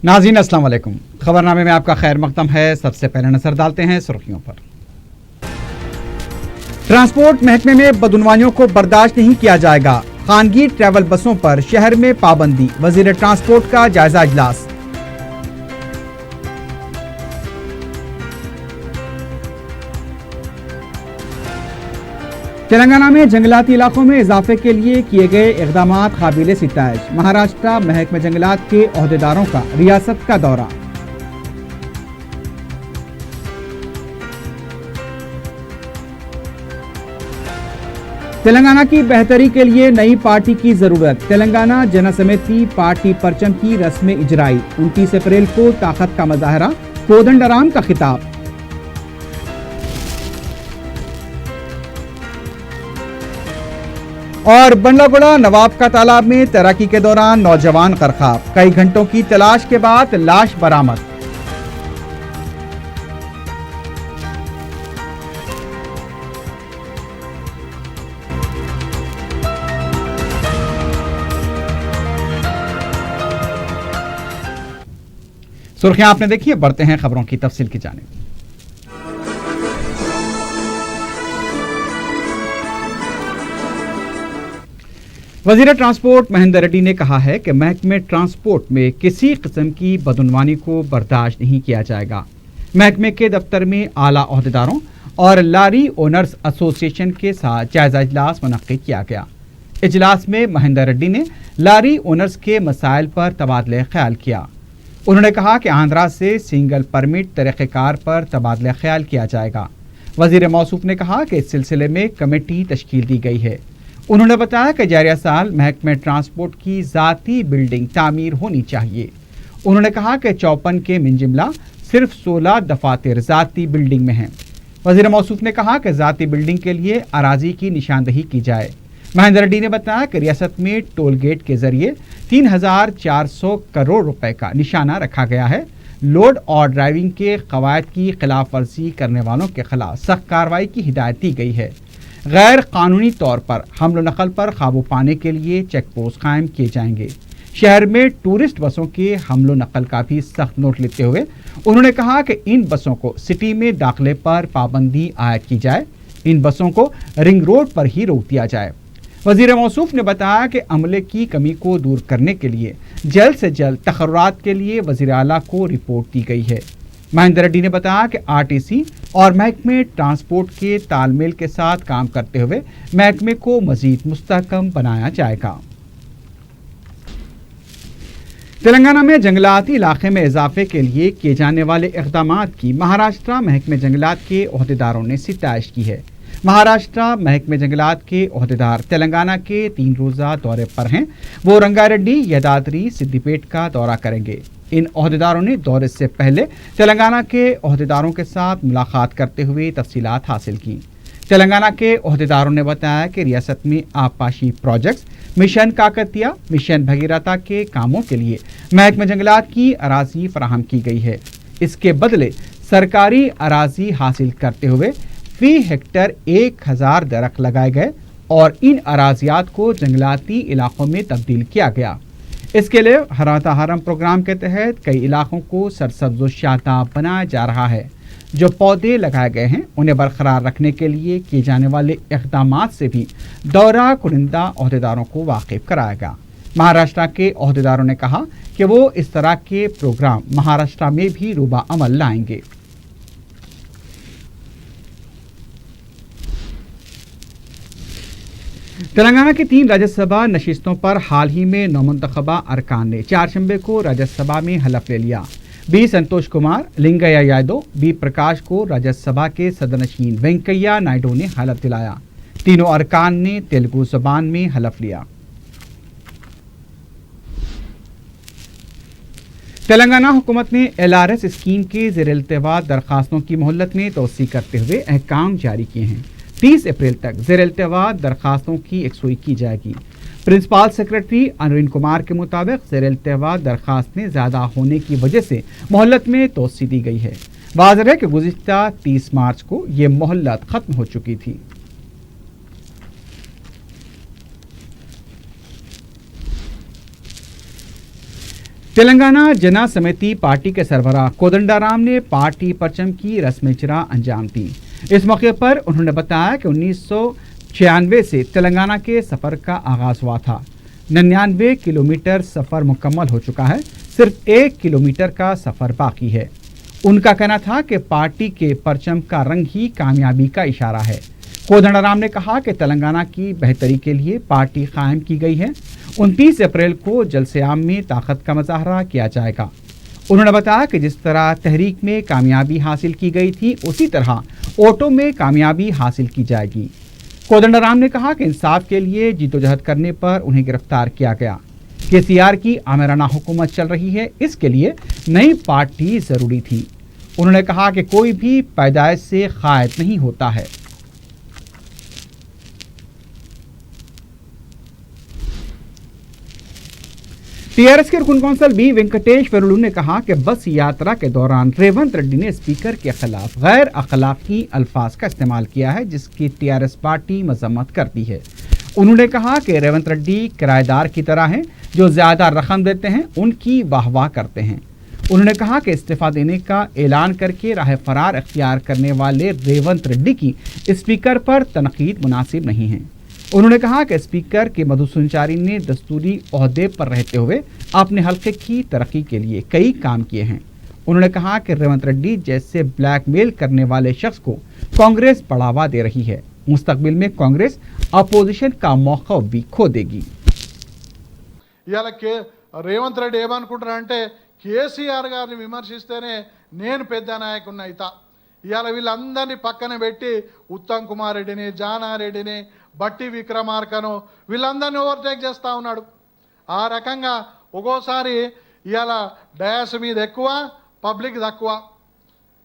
नाज़रीन अस्सलाम वालेकुम। खबरनामे में आपका खैर मकदम है। सबसे पहले नजर डालते हैं सुर्खियों पर। ट्रांसपोर्ट महकमे में बदउनवानियों को बर्दाश्त नहीं किया जाएगा। खानगी ट्रैवल बसों पर शहर में पाबंदी। वजीर ट्रांसपोर्ट का जायजा इजलास। तेलंगाना में जंगलाती इलाकों में इजाफे के लिए किए गए इक़दामात काबिल सिताइश। महाराष्ट्र महकमे जंगलात के ओहदेदारों का रियासत का दौरा। तेलंगाना की बेहतरी के लिए नई पार्टी की जरूरत। तेलंगाना जन समिति पार्टी परचम की रस्म इजराई। 29 अप्रैल को ताकत का मुजाहरा। कोदंडराम का खिताब। और बंडलागुड़ा नवाब का तालाब में तैराकी के दौरान नौजवान गरकाब। कई घंटों की तलाश के बाद लाश बरामद। सुर्खियां आपने देखी है, बढ़ते हैं खबरों की तफसील की जानिब। वजीर ट्रांसपोर्ट महेंद्र रेड्डी ने कहा है कि महकमे ट्रांसपोर्ट में किसी किस्म की बदउनवानी को बर्दाश्त नहीं किया जाएगा। महकमे के दफ्तर में आला ओहदेदारों और लारी ओनर्स एसोसिएशन के साथ जायजा इजलास मुनक्किद किया गया। इजलास में महेंद्र रेड्डी ने लारी ओनर्स के मसाइल पर तबादले ख्याल किया। उन्होंने कहा कि आंध्रा से सिंगल परमिट तरीक़ेकार पर तबादला ख्याल किया जाएगा। वजीर मौसूफ ने कहा कि इस सिलसिले में कमेटी तश्कील दी गई है। उन्होंने बताया कि जारिया साल महकमे ट्रांसपोर्ट की ज़ाती बिल्डिंग तामीर होनी चाहिए। उन्होंने कहा कि 54 के मिंजिमला सिर्फ 16 दफातर ज़ाती बिल्डिंग में हैं। वजीर मौसूफ ने कहा कि ज़ाती बिल्डिंग के लिए अराजी की निशानदही की जाए। महेंद्र रेड्डी ने बताया कि रियासत में टोल गेट के जरिए 3400 करोड़ रुपए का निशाना रखा गया है। लोड और ड्राइविंग के कवायद की खिलाफ वर्जी करने वालों के खिलाफ सख्त कार्रवाई की हिदायत दी गई है। गैर कानूनी तौर पर हमलो नकल पर काबू पाने के लिए चेक पोस्ट कायम किए जाएंगे। शहर में टूरिस्ट बसों के हमलो नकल का भी सख्त नोट लेते हुए उन्होंने कहा कि इन बसों को सिटी में दाखिले पर पाबंदी आयद की जाए। इन बसों को रिंग रोड पर ही रोक दिया जाए। वजीर मौसूफ ने बताया कि अमले की कमी को दूर करने के लिए जल्द से जल्द तकर्रुरात के लिए वजीर आला को रिपोर्ट दी गई है। महेंद्र रेड्डी ने बताया कि आरटीसी और महकमे ट्रांसपोर्ट के तालमेल के साथ काम करते हुए महकमे को मजीद मुस्तहकम बनाया जाएगा। तेलंगाना में जंगलाती इलाके में इजाफे के लिए किए जाने वाले इक़दामात की महाराष्ट्र महकमे जंगलात के ओहदेदारों ने सिताइश की है। महाराष्ट्र महकमे जंगलात के ओहदेदार तेलंगाना के 3 रोज़ा दौरे पर हैं। वो रंगारेड्डी, यदाद्री, सिद्दीपेट का दौरा करेंगे। इन ओहदेदारों ने दौरे से पहले तेलंगाना के ओहदेदारों के साथ मुलाकात करते हुए तफसीलात हासिल की। तेलंगाना के ओहदेदारों ने बताया कि रियासत में आबपाशी projects, mission Kakatiya, mission Bhagiratha के कामों के लिए महकमे जंगलात की अराजी फराहम की गई है। इसके बदले सरकारी अराजी हासिल करते हुए फी हेक्टर 1000 दरख्त लगाए गए और इन अराजियात को जंगलाती इलाकों में तब्दील किया गया। इसके लिए हराता हरम प्रोग्राम के तहत कई इलाकों को सरसब्ज व शादाब बनाया जा रहा है। जो पौधे लगाए गए हैं उन्हें बरकरार रखने के लिए किए जाने वाले इक़दामात से भी दौरा कुनिंदा ओहदेदारों को वाकिफ कराएगा। महाराष्ट्र के ओहदेदारों ने कहा कि वो इस तरह के प्रोग्राम महाराष्ट्र में भी रूबा अमल लाएंगे। तेलंगाना की 3 राज्यसभा नशिस्तों पर हाल ही में नौमुंतखबा अरकान ने 4 शंबे को राज्यसभा में हलफ ले लिया। बी संतोष कुमार, लिंगैया यादव, बी प्रकाश को राज्यसभा के सदनशीन वेंकैया नायडू ने हलफ दिलाया। तीनों अरकान ने तेलुगु जबान में हलफ लिया। तेलंगाना हुकूमत ने LRS स्कीम के ज़ेर-ए-इल्तिवा दरखास्तों की मोहलत में तोसी करते हुए अहकाम जारी किए हैं। 30 अप्रैल तक ज़ेर-ए-इल्तिवा दरखास्तों की यकसुई की जाएगी। प्रिंसिपल सेक्रेटरी अरविंद कुमार के मुताबिक ज़ेर-ए-इल्तिवा दरखास्तें ज़्यादा होने की वजह से मोहलत में तोसी दी गई है। वाज़ेह है कि गुज़िश्ता 30 मार्च को ये मोहलत ख़त्म हो चुकी थी। तेलंगाना जना समिति पार्टी के सरबराह कोदंडाराम ने पार्टी परचम की रस्म इजरा अंजाम दी। इस मौके पर उन्होंने बताया कि 1996 से तेलंगाना के सफर का आगाज हुआ था। 99 किलोमीटर सफर मुकम्मल हो चुका है, सिर्फ 1 किलोमीटर का सफर बाकी है। उनका कहना था कि पार्टी के परचम का रंग ही कामयाबी का इशारा है। कोदंडाराम ने कहा कि तेलंगाना की बेहतरी के लिए पार्टी कायम की गई है। 29 अप्रैल को जलसे-आम में ताकत का मुजाहरा किया जाएगा। उन्होंने बताया कि जिस तरह तहरीक में कामयाबी हासिल की गई थी, उसी तरह ओटो में कामयाबी हासिल की जाएगी। कोदंडाराम ने कहा कि इंसाफ के लिए जीतोजहद करने पर उन्हें गिरफ्तार किया गया। केसीआर की आमिराना हुकूमत चल रही है, इसके लिए नई पार्टी जरूरी थी। उन्होंने कहा कि कोई भी पैदाइश से कायद नहीं होता है। टीआरएस के रुकन कौंसल बी वेंकटेश वेरुलू ने कहा कि बस यात्रा के दौरान रेवंत रेड्डी ने स्पीकर के खिलाफ गैर अखलाकी अल्फाज का इस्तेमाल किया है, जिसकी टीआरएस पार्टी मजम्मत करती है। उन्होंने कहा कि रेवंत रेड्डी किराएदार की तरह हैं, जो ज्यादा रकम देते हैं उनकी वाहवाह करते हैं। उन्होंने कहा कि इस्तीफा देने का ऐलान करके राह फरार इख्तियार करने वाले रेवंत रेड्डी की स्पीकर पर तनकीद मुनासिब नहीं है। उन्होंने कहा कि स्पीकर के मधु संचारी ने दस्तूरी ओहदे पर रहते हुए अपने हल्के की तरक्की के लिए कई काम किए हैं। उन्होंने कहा कि रेवंत रेड्डी जैसे ब्लैकमेल करने वाले शख्स को कांग्रेस बढ़ावा दे रही है। मुस्तकबिल में कांग्रेस अपोजिशन का मौका भी खो देगी। రేవంత్ రెడ్డి ఏమనుకుంటారంటే కేసీఆర్ గారిని విమర్శిస్తేనే నేను పెద్ద నాయకుడిని అయితా, ఇవాళ వీళ్ళందరినీ పక్కన పెట్టి ఉత్తమ్ కుమార్ రెడ్డిని, జానారెడ్డిని, బట్టి విక్రమార్కను వీళ్ళందరినీ ఓవర్టేక్ చేస్తూ ఉన్నాడు. ఆ రకంగా ఒక్కోసారి ఇవాళ డయాస్ మీద ఎక్కువ, పబ్లిక్ తక్కువ.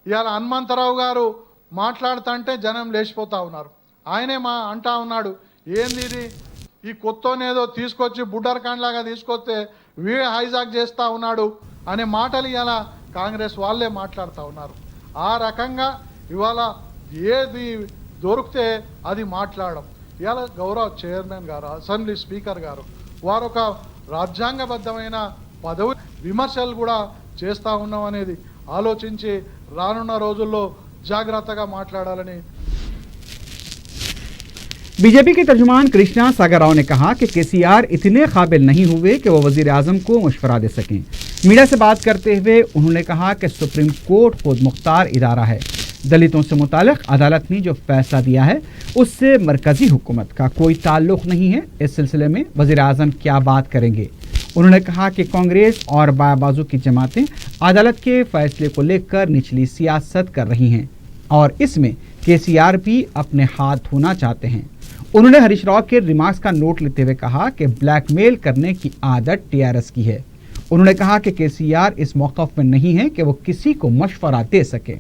ఇవాళ హనుమంతరావు గారు మాట్లాడుతుంటే జనం లేచిపోతూ ఉన్నారు. ఆయనే అంటా ఉన్నాడు, ఏంది ఇది, ఈ కొత్తనేదో తీసుకొచ్చి బుడ్డర్ ఖాన్ లాగా తీసుకొస్తే వీడే హైజాక్ చేస్తూ ఉన్నాడు అనే మాటలు ఇవాళ కాంగ్రెస్ వాళ్ళే మాట్లాడుతూ ఉన్నారు. ఆ రకంగా ఇవాళ ఏది దొరికితే అది మాట్లాడడం. ఇవాళ గౌరవ చైర్మన్ గారు, అసెంబ్లీ స్పీకర్ గారు వారు ఒక రాజ్యాంగబద్ధమైన పదవి విమర్శలు కూడా చేస్తూ ఉన్నాం అనేది ఆలోచించి రానున్న రోజుల్లో జాగ్రత్తగా మాట్లాడాలని। बीजेपी के तर्जुमान कृष्णा सागर राव ने कहा कि केसीआर इतने काबिल नहीं हुए कि वो वजीर आजम को मशवरा दे सकें। मीडिया से बात करते हुए उन्होंने कहा कि सुप्रीम कोर्ट खुद मुख्तार इदारा है। दलितों से मुतालिक अदालत ने जो फैसला दिया है उससे मरकजी हुकूमत का कोई ताल्लुक नहीं है। इस सिलसिले में वजीर आजम क्या बात करेंगे। उन्होंने कहा कि कांग्रेस और बायाबाजू की जमातें अदालत के फैसले को लेकर निचली सियासत कर रही हैं और इसमें केसीआर भी अपने हाथ धोना चाहते हैं। उन्होंने हरीश राव के रिमार्क्स का नोट लेते हुए कहा कि ब्लैकमेल करने की आदत टीआरएस की है। उन्होंने कहा कि केसीआर इस मौक़िफ़ में नहीं है कि वो किसी को मशवरा दे सके।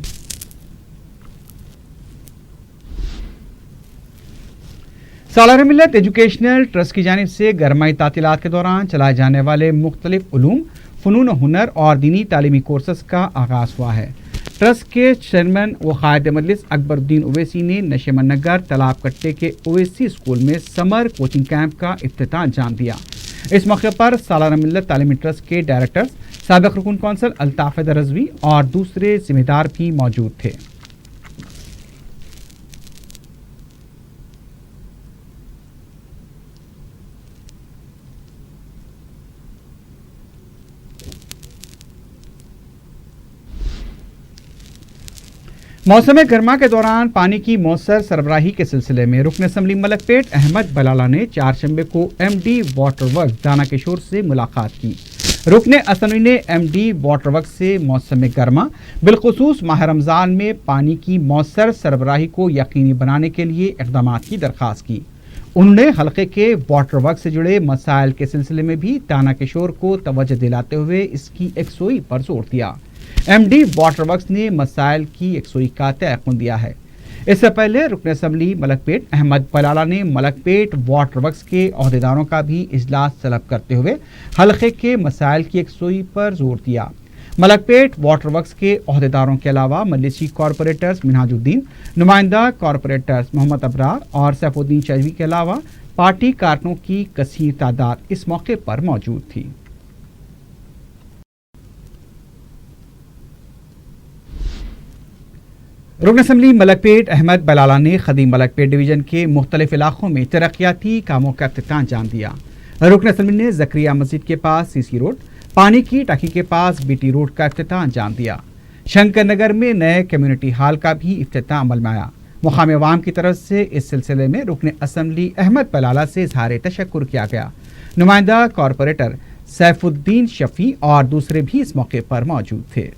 सालाना मिल्लत एजुकेशनल ट्रस्ट की जानिब से गरमाई तातीलात के दौरान चलाए जाने वाले मुख्तलिफ उलूम, फ़नून, हुनर और दीनी तालीमी कोर्सेस का आगाज़ हुआ है। ट्रस्ट के चेयरमैन व कायद मजलिस अकबरुद्दीन ओवैसी ने नशेमन नगर तालाब कट्टे के ओवैसी स्कूल में समर कोचिंग कैंप का इफ्तिताह अंजाम दिया। इस मौके पर सालाना मिल्लत तालीमी ट्रस्ट के डायरेक्टर साबिक रुकन कौंसल अल्ताफ रजवी और दूसरे जिम्मेदार भी मौजूद थे। मौसम गर्मा के दौरान पानी की मौसर सरबराही के सिलसिले में रुकन असम्बली मलकपेट अहमद बलाला ने चारशंबे को एमडी वाटर वर्क दाना किशोर से मुलाकात की। रुकन असम्बली ने एमडी वाटर वर्क से मौसम गर्मा बिलखुसूस माह रमज़ान में पानी की मौसर सरबराही को यकीनी बनाने के लिए इक़दाम की दरख्वास्त की। उन्होंने हल्के के वाटर वर्क से जुड़े मसाइल के सिलसिले में भी दाना किशोर को तवज्जो दिलाते हुए इसकी यकसुई पर जोर दिया। एमडी वाटर वर्क्स ने मसाइल की यकसुई का तयक़ुन दिया है। इससे पहले रुकन असम्बली मलकपेट अहमद बलाला ने मलकपेट वाटर वर्क्स के अहदेदारों का भी इजलास तलब करते हुए हल्के के मसाइल की यकसुई पर जोर दिया। मलकपेट वाटर वर्क्स के अहदेदारों के अलावा मजलिसी कॉरपोरेटर्स मिनहाजुद्दीन, नुमाइंदा कॉरपोरेटर्स मोहम्मद अबरार और सैफुद्दीन चौधरी के अलावा पार्टी कारकुनों की कसीर तादाद इस मौके पर मौजूद थी। رکن اسمبلی ملکپیٹ احمد بلالا نے خدیم ملکپیٹ ڈویژن کے مختلف علاقوں میں ترقیاتی کاموں کا افتتاح انجام دیا۔ رکن اسمبلی نے زکریہ مسجد کے پاس سی سی روڈ، پانی کی ٹانکی کے پاس بی ٹی روڈ کا افتتاح انجام دیا۔ شنکر نگر میں نئے کمیونٹی ہال کا بھی افتتاح عمل میں آیا۔ مقامی عوام کی طرف سے اس سلسلے میں رکن اسمبلی احمد بلالا سے اظہار تشکر کیا گیا۔ نمائندہ کارپوریٹر سیف الدین شفیع اور دوسرے بھی اس موقع پر موجود تھے۔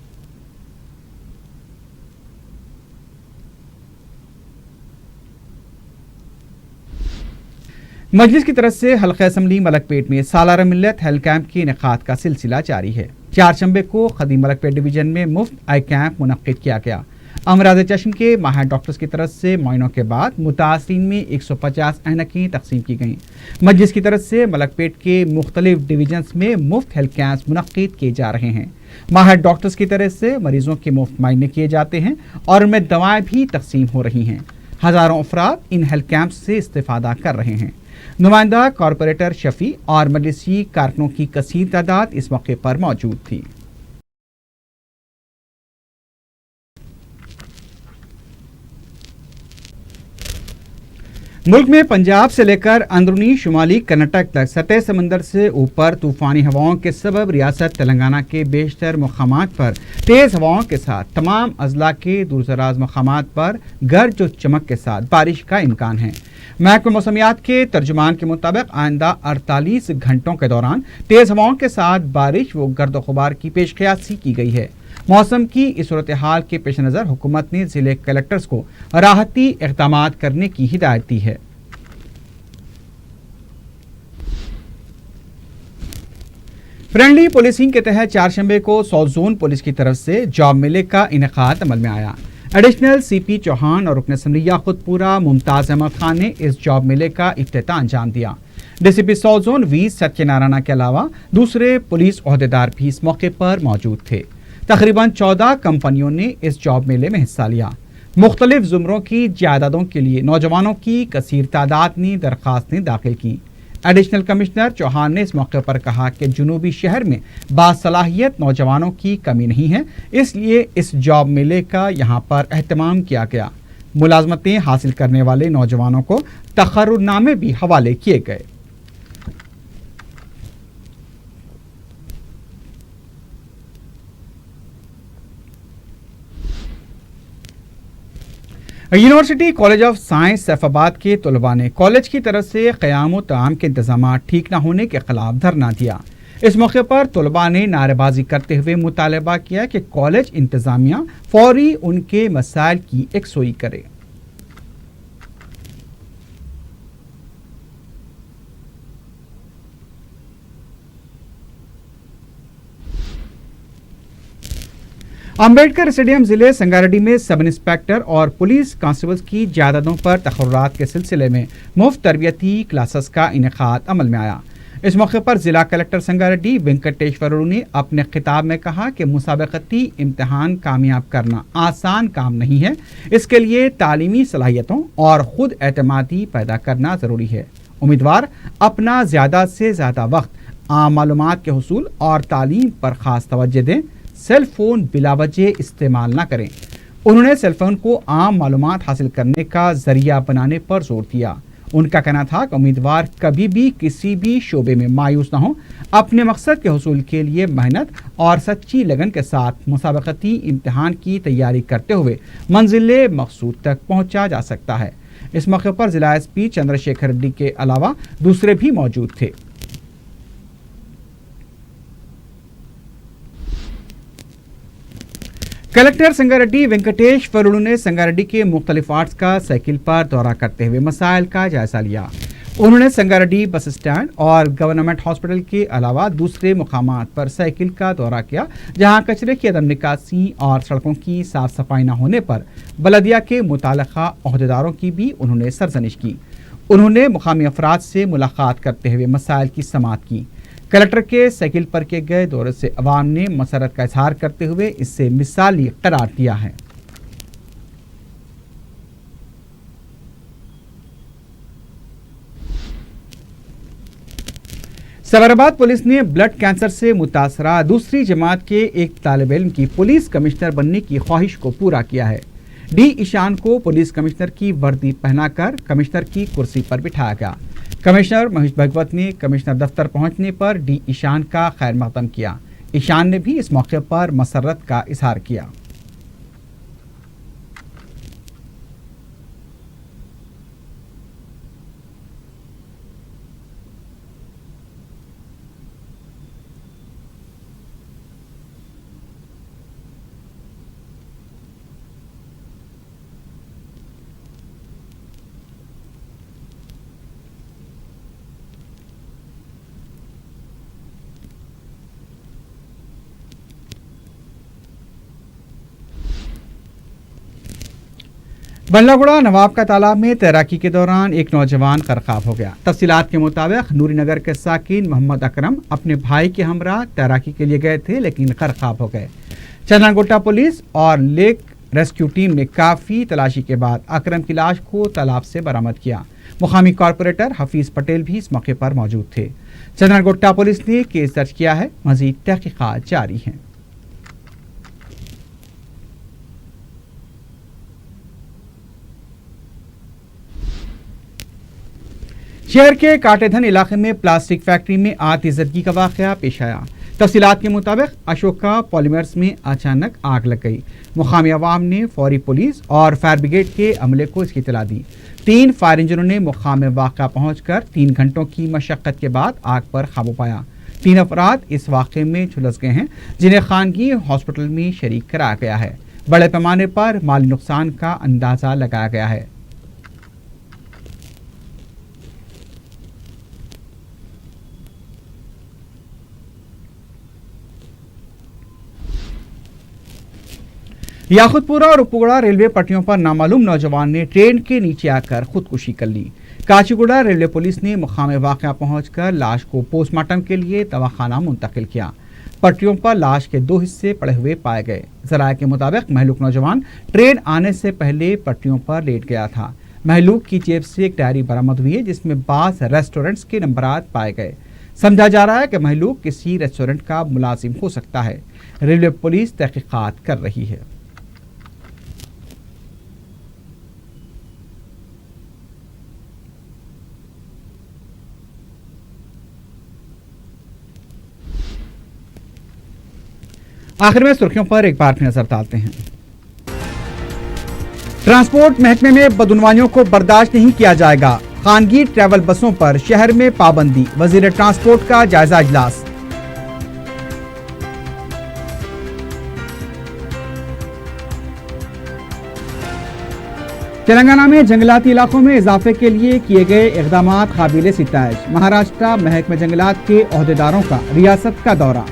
مجلس کی طرف سے حلقہ اسمبلی ملکپیٹ میں سالارہ ملت ہیلتھ کیمپ کے انعقاد کا سلسلہ جاری ہے۔ 4 شنبے کو خدیم ملکپیٹ ڈویژن میں مفت آئی کیمپ منعقد کیا گیا۔ امراض چشم کے ماہر ڈاکٹرز کی طرف سے معائنوں کے بعد متاثرین میں 150 اینکیں تقسیم کی گئیں۔ مجلس کی طرف سے ملکپیٹ کے مختلف ڈویژنز میں مفت ہیلتھ کیمپس منعقد کیے جا رہے ہیں۔ ماہر ڈاکٹرز کی طرف سے مریضوں کے مفت معائنے کیے جاتے ہیں اور ان میں دوائیں بھی تقسیم ہو رہی ہیں۔ ہزاروں افراد ان ہیلتھ کیمپس سے استفادہ کر رہے ہیں۔ نمائندہ کارپوریٹر شفیع اور مجلسی کارکنوں کی کثیر تعداد اس موقع پر موجود تھی۔ ملک میں پنجاب سے لے کر اندرونی شمالی کرناٹک تک سطح سمندر سے اوپر طوفانی ہواؤں کے سبب ریاست تلنگانہ کے بیشتر مقامات پر تیز ہواؤں کے ساتھ تمام اضلاع کے دور دراز مقامات پر گرج و چمک کے ساتھ بارش کا امکان ہے۔ محکمہ موسمیات کے ترجمان کے مطابق آئندہ 48 گھنٹوں کے دوران تیز ہواؤں کے ساتھ بارش و گرد و غبار کی پیش قیاسی کی گئی ہے۔ موسم کی اس صورتحال کے پیش نظر حکومت نے ضلع کلکٹرز کو راحتی اقدامات کرنے کی ہدایت دی ہے۔ فرینڈلی پولیسنگ کے تحت 4 شنبے کو ساؤتھ زون پولیس کی طرف سے جاب میلے کا انعقاد عمل میں آیا۔ ایڈیشنل سی پی چوہان اور رکن اسمبلی یاقوت پورہ ممتاز احمد خان نے اس جاب میلے کا افتتاح انجام دیا۔ ڈی سی پی ساؤتھ زون وی ستیہ نارائنا کے علاوہ دوسرے پولیس عہدیدار بھی اس موقع پر موجود تھے۔ تقریباً 14 کمپنیوں نے اس جاب میلے میں حصہ لیا۔ مختلف زمروں کی جائیدادوں کے لیے نوجوانوں کی کثیر تعداد نے درخواستیں داخل کی۔ ایڈیشنل کمشنر چوہان نے اس موقع پر کہا کہ جنوبی شہر میں باصلاحیت نوجوانوں کی کمی نہیں ہے، اس لیے اس جاب میلے کا یہاں پر اہتمام کیا گیا۔ ملازمتیں حاصل کرنے والے نوجوانوں کو تقرر نامے بھی حوالے کیے گئے۔ University college of science Saifabad کے طلباء نے کالج کی طرف سے قیام و طعام کے انتظامات ٹھیک نہ ہونے کے خلاف دھرنا دیا۔ اس موقع پر طلباء نے نعرے بازی کرتے ہوئے مطالبہ کیا کہ کالج انتظامیہ فوری ان کے مسائل کی یکسوئی کرے۔ امبیڈکر اسٹیڈیم ضلع سنگاریڈی میں سب انسپیکٹر اور پولیس کانسٹیبلز کی جائیدادوں پر تقررات کے سلسلے میں مفت تربیتی کلاسز کا انعقاد عمل میں آیا۔ اس موقع پر ضلع کلکٹر سنگاریڈی وینکٹیشورلو نے اپنے خطاب میں کہا کہ مسابقتی امتحان کامیاب کرنا آسان کام نہیں ہے، اس کے لیے تعلیمی صلاحیتوں اور خود اعتمادی پیدا کرنا ضروری ہے۔ امیدوار اپنا زیادہ سے زیادہ وقت عام معلومات کے حصول اور تعلیم پر خاص توجہ دیں، سیل فون بلا وجہ استعمال نہ کریں۔ انہوں نے سیل فون کو عام معلومات حاصل کرنے کا ذریعہ بنانے پر زور دیا۔ ان کا کہنا تھا کہ امیدوار کبھی بھی کسی بھی شعبے میں مایوس نہ ہوں، اپنے مقصد کے حصول کے لیے محنت اور سچی لگن کے ساتھ مسابقتی امتحان کی تیاری کرتے ہوئے منزل مقصود تک پہنچا جا سکتا ہے۔ اس موقع پر ضلع ایس پی چندر شیکھر ریڈی کے علاوہ دوسرے بھی موجود تھے۔ کلکٹر سنگاریڈی وینکٹیشورلو نے سنگاریڈی کے مختلف وارڈز کا سائیکل پر دورہ کرتے ہوئے مسائل کا جائزہ لیا۔ انہوں نے سنگاریڈی بس اسٹینڈ اور گورنمنٹ ہاسپٹل کے علاوہ دوسرے مقامات پر سائیکل کا دورہ کیا، جہاں کچرے کی عدم نکاسی اور سڑکوں کی صاف صفائی نہ ہونے پر بلدیہ کے متعلقہ عہدیداروں کی بھی انہوں نے سرزنش کی۔ انہوں نے مقامی افراد سے ملاقات کرتے ہوئے مسائل کی سماعت کی۔ کلکٹر کے سائیکل پر کیے گئے دورے سے عوام نے مسرت کا اظہار کرتے ہوئے اس سے مثالی قرار دیا ہے۔ سبرآباد پولیس نے بلڈ کینسر سے متاثرہ دوسری جماعت کے ایک طالب علم کی پولیس کمشنر بننے کی خواہش کو پورا کیا ہے۔ डी ईशान को पुलिस कमिश्नर की वर्दी पहनाकर कमिश्नर की कुर्सी पर बिठाया गया। कमिश्नर महेश भगवत ने कमिश्नर दफ्तर पहुंचने पर डी ईशान का खैर मकदम किया। ईशान ने भी इस मौके पर मसरत का इजहार किया। बल्लागुड़ा नवाब का तालाब में तैराकी के दौरान एक नौजवान गरकाब हो गया। तफसीलात के मुताबिक नूरी नगर के साकिन मोहम्मद अकरम अपने भाई के हमरा तैराकी के लिए गए थे, लेकिन गरकाब हो गए। चंद्रनगोटा पुलिस और लेक रेस्क्यू टीम ने काफ़ी तलाशी के बाद अकरम की लाश को तालाब से बरामद किया। मुकामी कॉरपोरेटर हफीज पटेल भी इस मौके पर मौजूद थे। चंद्रनगोटा पुलिस ने केस दर्ज किया है, मजीद तहकीकात जारी हैं। शहर के काटेधन इलाके में प्लास्टिक फैक्ट्री में आतिशबाजी का वाकया पेश आया। तफसीलात के मुताबिक अशोका पॉलीमर्स में अचानक आग लग गई। मुकामी अवाम ने फौरी पुलिस और फायर ब्रिगेड के अमले को इसकी इत्तला दी। 3 फायर इंजनों ने मुकाम वाक़या पहुंचकर 3 घंटों की मशक्क़त के बाद आग पर काबू पाया। 3 अफराद इस वाक़े में झुलस गए हैं, जिन्हें खानगी हॉस्पिटल में शरीक कराया गया है। बड़े पैमाने पर माली नुकसान का अंदाज़ा लगाया गया है। याकुतपुरा और उपगुड़ा रेलवे पटरियों पर नामालूम नौजवान ने ट्रेन के नीचे आकर खुदकुशी कर ली। काचीगुड़ा रेलवे पुलिस ने मुकाम वाक़या पहुंचकर लाश को पोस्टमार्टम के लिए दवाखाना मुंतकिल किया। पटरियों पर लाश के 2 हिस्से पड़े हुए पाए गए। ज़राए के मुताबिक महलूक नौजवान ट्रेन आने से पहले पटरियों पर लेट गया था। महलूक की जेब से एक डायरी बरामद हुई है, जिसमें 12 रेस्टोरेंट्स के नंबरात पाए गए। समझा जा रहा है कि महलूक किसी रेस्टोरेंट का मुलाजिम हो सकता है। रेलवे पुलिस तहकीकात कर रही है। आखिर में सुर्खियों पर एक बार फिर नजर डालते हैं। ट्रांसपोर्ट महकमे में बदउनवानियों को बर्दाश्त नहीं किया जाएगा। खानगी ट्रैवल बसों पर शहर में पाबंदी। वजीर ट्रांसपोर्ट का जायजा इजलास। तेलंगाना में जंगलाती इलाकों में इजाफे के लिए किए गए इक़दामात काबिल सिताइश। महाराष्ट्र महकमे जंगलात के ओहदेदारों का रियासत का दौरा।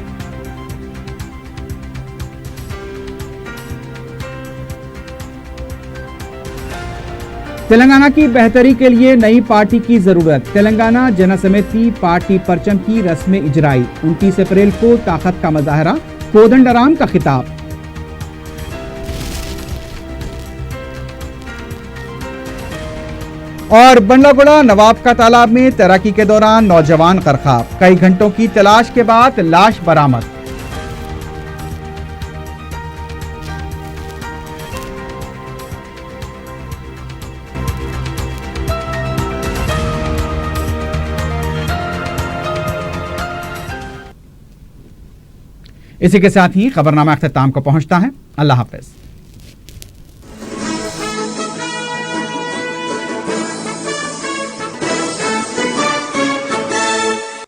तेलंगाना की बेहतरी के लिए नई पार्टी की जरूरत। तेलंगाना जन समिति पार्टी परचम की रस्म इजराई। 29 अप्रैल को ताकत का मुजाहरा। कोदंडराम का खिताब। और बंडलागुड़ा नवाब का तालाब में तैराकी के दौरान नौजवान गरकाब। कई घंटों की तलाश के बाद लाश बरामद। इसी के साथ ही खबरनामा अख्ताम को पहुंचता है। अल्लाह हाफ़िज़।